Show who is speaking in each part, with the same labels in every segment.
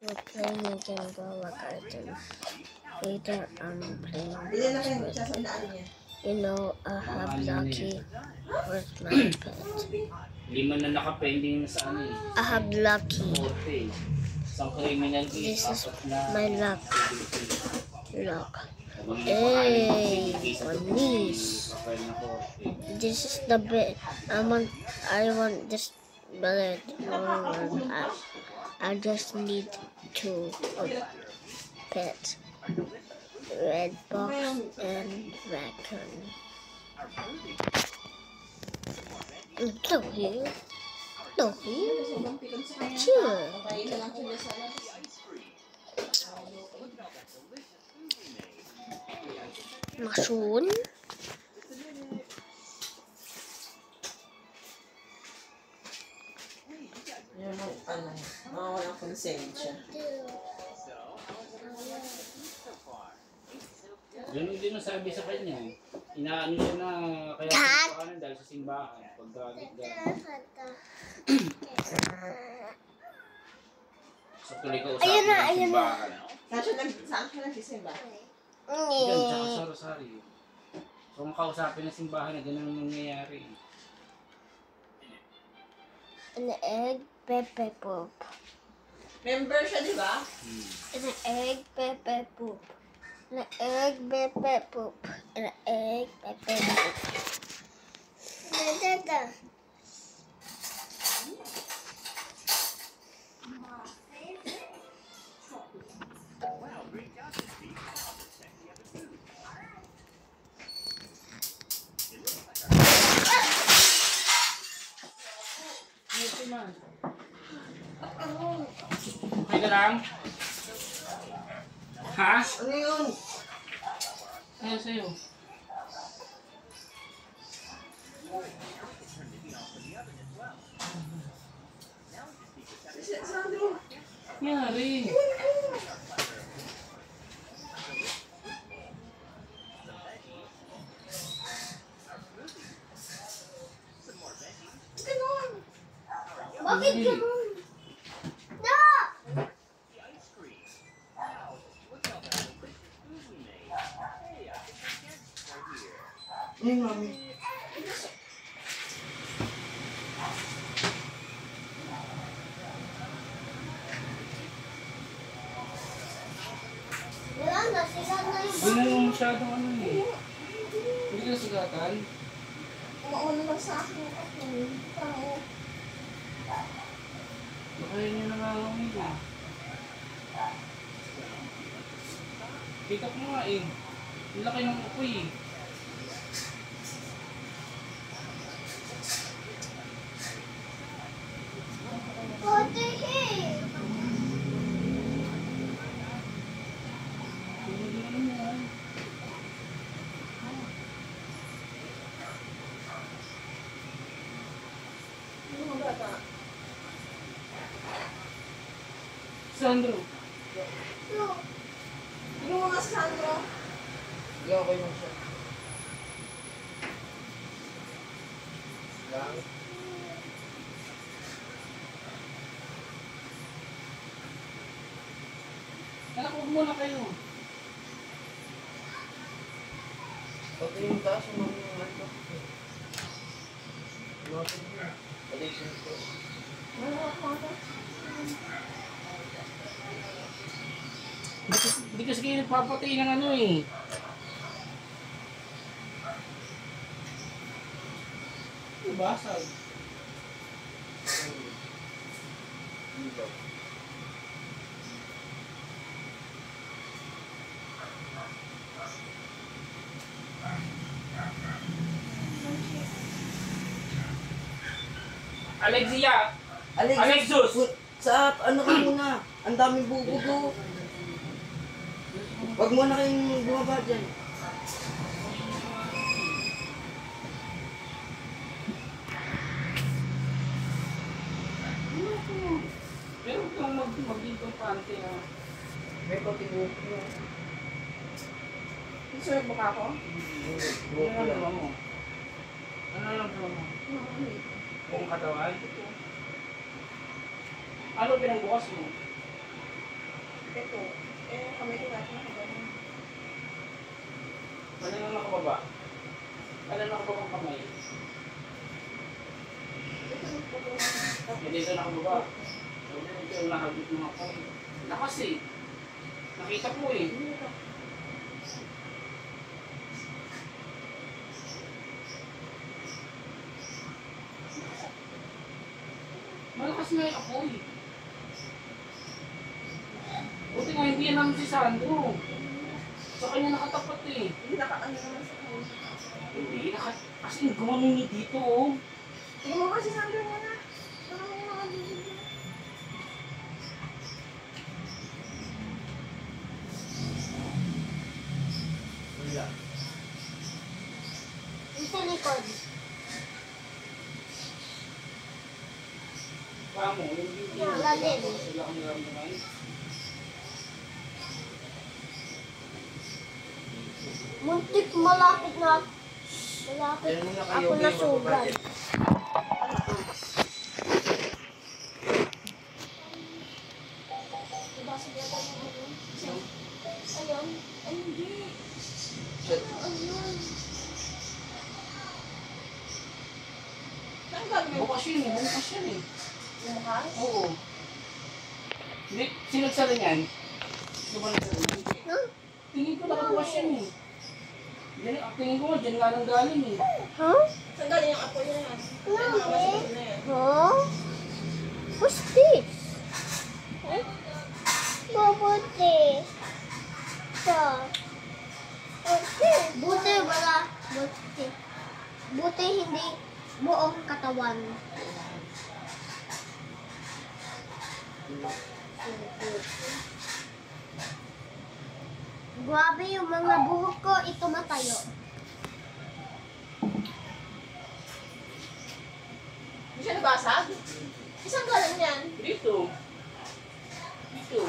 Speaker 1: We're playing a game Go Garden. Later, I'm playing with, you know, I have Lucky with my pet.
Speaker 2: Lima na naka-pending na sa ano eh.
Speaker 1: I have Lucky.
Speaker 2: Isang criminal
Speaker 1: This
Speaker 2: case.
Speaker 1: is my luck. Hey, police. This is the bed. I want this bed. I just need to pet. Red box and raccoon. No here. No here. Sure. Masun.
Speaker 3: Yan ang ano, mawawalang konsensya.
Speaker 2: Ganun din ang sabi sa kanya. Inaano siya na kaya sa kanan dahil sa simbahan. Pagkagit-gagit. So tuloy ka usapin ng simbahan.
Speaker 3: Saan siya nagsisimba?
Speaker 2: Yan, tsaka sa Rosario. So kung kausapin ng simbahan na ganun ang nangyayari.
Speaker 1: An egg, pepe poop.
Speaker 3: Member siya, di ba?
Speaker 1: An egg, pepe poop. An egg, pepe poop. An egg, pepe poop. Da.
Speaker 2: Okay ka lang? Ha?
Speaker 3: Ano yun?
Speaker 2: Ano sa'yo?
Speaker 3: Sandro!
Speaker 2: Yari.
Speaker 1: Bakit ganun? No!
Speaker 3: Ay, mami.
Speaker 1: Wala na, sila na yung
Speaker 2: Hindi mo masyadong ano eh. Hindi ka sugatan.
Speaker 3: Mauna ba sa akin ako? Tao.
Speaker 2: Baka yun yung nangangamig eh. Kita ko nga eh. Ang laki ng upoy eh.
Speaker 1: What the heck?
Speaker 3: Ano mga bata?
Speaker 2: Sandro.
Speaker 3: No. Ano mga Sandro?
Speaker 2: Hindi ako yung siya. Lang. Anak, huwag muna kayo.
Speaker 4: Pati yung taas, umang yung ano. Lapit mo. Alisin ko.
Speaker 3: Ano ako?
Speaker 2: Hindi kasi kayo nagpapatay ng ano eh. Basag.
Speaker 4: Dito.
Speaker 2: Alexia!
Speaker 3: Alex,
Speaker 2: Alexus!
Speaker 3: sa ano ka muna? Ang daming bubugo. Huwag mo na kayong bumaba dyan.
Speaker 2: Pero huwag kang mag-dito pante ha.
Speaker 3: May pati-buko. Deserve mo ka ako?
Speaker 2: Ano lang naman mo? Ano lang naman mo? Buong katawan? Ano pinagbukas mo?
Speaker 3: ko. Eh, kamay ko natin nakagano.
Speaker 2: Ano na nakababa? Ano na nakababa kamay? Hindi ito nakababa. Ito yung nakabit mo ako. Lakas eh. Nakita ko eh. Malakas nga yung apoy. Buti nga hindi yan naman si Sandro. Sa kanya nakatapat eh.
Speaker 3: Hindi nakaano naman sa kanya.
Speaker 2: Hindi, kasi gumano niya dito oh.
Speaker 3: Tingnan mo kasi Sandro mo na. Parang yung mga bibig.
Speaker 2: Wala.
Speaker 1: Sa likod.
Speaker 2: Kamo, yung hindi.
Speaker 1: Wala din.
Speaker 2: Wala kang naramdaman.
Speaker 1: Muntik malapit na. Malapit.
Speaker 4: Yan muna kayo,
Speaker 1: Ako na
Speaker 4: may
Speaker 1: sugat.
Speaker 4: mababati.
Speaker 1: Diba sa gata mo ano? Ayun. Ay, hindi. Ayun.
Speaker 3: Saan gagawin?
Speaker 2: Bukas yun eh, bukas yun eh.
Speaker 3: Bumukas?
Speaker 2: Oo. Hindi, sino nagsara niyan? Sino ba nagsara niyan?
Speaker 1: Huh?
Speaker 2: Tingin ko nakabukas yan eh. Yan, tingin ko nga, dyan nga nang galing eh.
Speaker 1: Huh?
Speaker 3: Saan galing yung apoy na yan? Ay, mga masigil na yan.
Speaker 1: Huh? What's this? Huh? Buti. Ito. Buti wala. Buti. Buti hindi buong katawan. Grabe yung mga buhok ko, ito matayo.
Speaker 3: Hindi siya nabasag? Isang galing yan?
Speaker 2: Dito. Dito.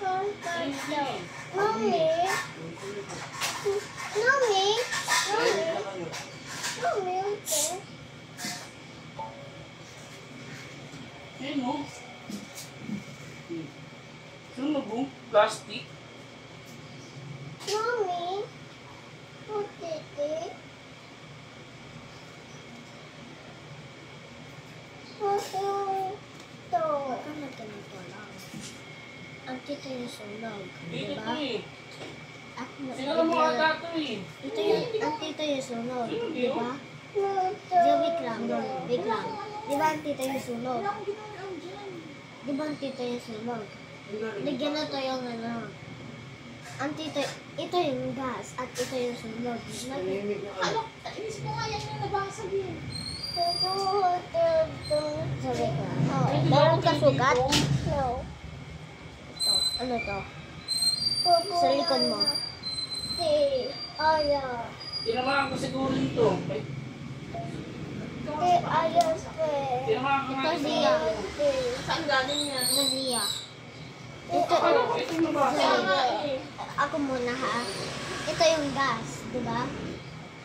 Speaker 1: Mommy? Mommy? Mommy? Mommy, okay.
Speaker 2: Ayun o. Sunog o. Plastic.
Speaker 1: Mommy? Putiti? Ito. Magkano ganito lang? Ang tito yung sunog.
Speaker 2: Dito
Speaker 1: Diba?
Speaker 2: to eh.
Speaker 1: At
Speaker 2: Sinala mo ata to eh.
Speaker 1: ito yung, ang tito yung sunog.
Speaker 2: Sunog yun?
Speaker 1: Diba? Wait lang. Wait lang. Diba ang tito yung sunog?
Speaker 3: Wala akong ginagawa dyan.
Speaker 1: Diba ang tito yung sunog? Lagyan na to yung ano. Ang tito, ito yung gas at ito yung sunog.
Speaker 4: Nanimig na kayo.
Speaker 3: Ano? Inisip ko nga yan yung nabasag yun.
Speaker 1: Sabi ko. Oh, meron ka sugat? No. Ito. Ano to? Sa likod mo.
Speaker 2: Tinamaan ko siguro nito. Tinamaan ko nga
Speaker 1: Ito siya.
Speaker 3: Saan galing yan?
Speaker 1: Ito siya. Ito.
Speaker 2: Akala ko ito yung nabasa.
Speaker 3: Kaya nga eh.
Speaker 1: Ako muna ha. Ito yung gas, di ba?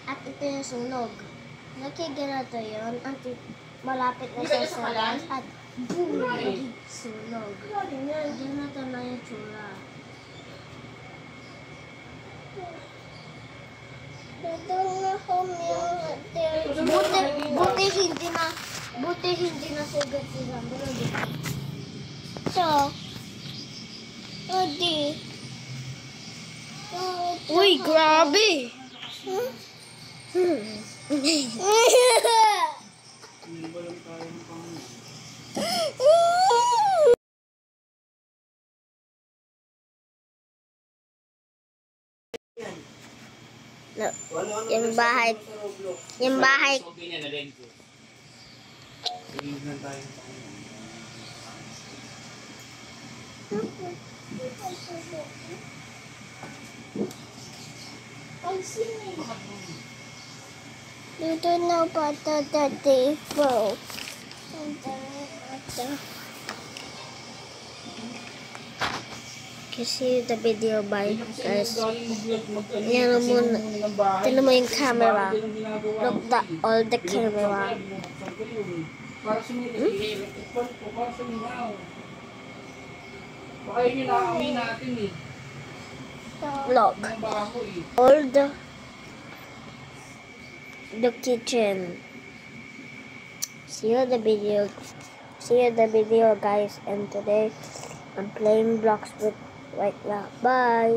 Speaker 1: At ito yung sunog. Nakikiganato yun. Malapit na
Speaker 3: Di ba
Speaker 1: siya
Speaker 3: ito sa
Speaker 1: sa
Speaker 3: kalan?
Speaker 1: gas at boom! Sunog.
Speaker 3: Galing yan.
Speaker 1: Ganato na yung tsura. Buti hindi na sugat si Sandro, di ba? So, Odi. Uy, grabe!
Speaker 2: Hindi ba lang tayo ng pangano?
Speaker 1: No,
Speaker 4: Ano-ano
Speaker 1: yung
Speaker 4: na
Speaker 1: bahay,
Speaker 4: sa Roblox?
Speaker 1: yung bahay,
Speaker 2: Okay niya na rin ko. Tingin lang tayo ng pangano.
Speaker 1: dito na pata dati po. Kasi the video by guys. Yan muna. Tignan mo yung camera. Look the all the camera.
Speaker 2: Para sumigaw, i-electric fan ko, para sumigaw. Baka yun yung nakakawin natin eh.
Speaker 1: Look,
Speaker 2: Mga bako eh.
Speaker 1: all the kitchen. See you the video, guys. And today I'm playing blocks with right now. Bye.